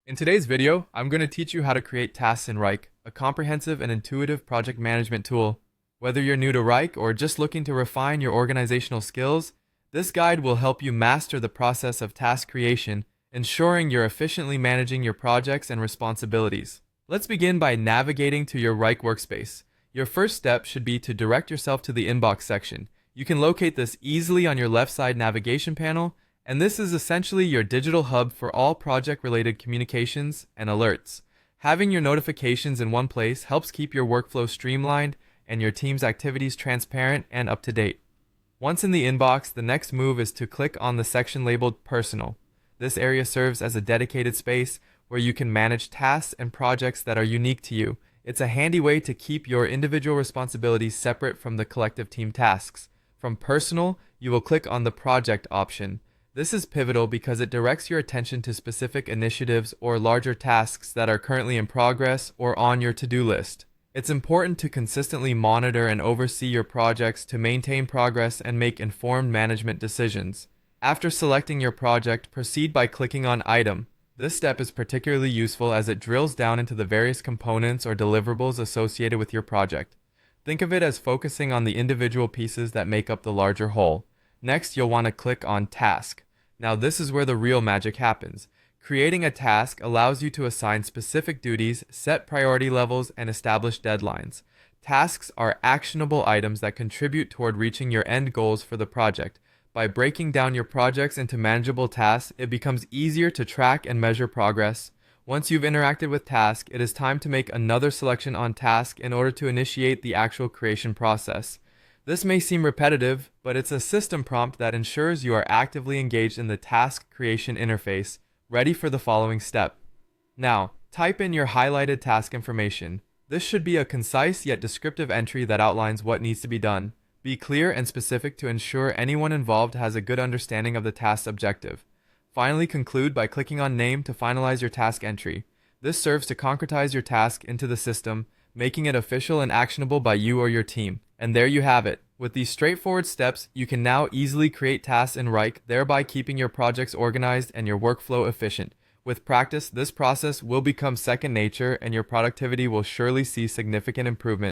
In today's video, I'm going to teach you how to create tasks in Wrike, a comprehensive and intuitive project management tool. Whether you're new to Wrike or just looking to refine your organizational skills, this guide will help you master the process of task creation, ensuring you're efficiently managing your projects and responsibilities. Let's begin by navigating to your Wrike workspace. Your first step should be to direct yourself to the inbox section. You can locate this easily on your left side navigation panel, and this is essentially your digital hub for all project-related communications and alerts. Having your notifications in one place helps keep your workflow streamlined and your team's activities transparent and up to date. Once in the inbox, the next move is to click on the section labeled Personal. This area serves as a dedicated space where you can manage tasks and projects that are unique to you. It's a handy way to keep your individual responsibilities separate from the collective team tasks. From Personal, you will click on the Project option. This is pivotal because it directs your attention to specific initiatives or larger tasks that are currently in progress or on your to-do list. It's important to consistently monitor and oversee your projects to maintain progress and make informed management decisions. After selecting your project, proceed by clicking on Item. This step is particularly useful as it drills down into the various components or deliverables associated with your project. Think of it as focusing on the individual pieces that make up the larger whole. Next, you'll want to click on Task. Now this is where the real magic happens. Creating a task allows you to assign specific duties, set priority levels, and establish deadlines. Tasks are actionable items that contribute toward reaching your end goals for the project. By breaking down your projects into manageable tasks, it becomes easier to track and measure progress. Once you've interacted with task, it is time to make another selection on task in order to initiate the actual creation process. This may seem repetitive, but it's a system prompt that ensures you are actively engaged in the task creation interface, ready for the following step. Now, type in your highlighted task information. This should be a concise yet descriptive entry that outlines what needs to be done. Be clear and specific to ensure anyone involved has a good understanding of the task's objective. Finally, conclude by clicking on Name to finalize your task entry. This serves to concretize your task into the system, making it official and actionable by you or your team. And there you have it. With these straightforward steps, you can now easily create tasks in Wrike, thereby keeping your projects organized and your workflow efficient. With practice, this process will become second nature and your productivity will surely see significant improvement.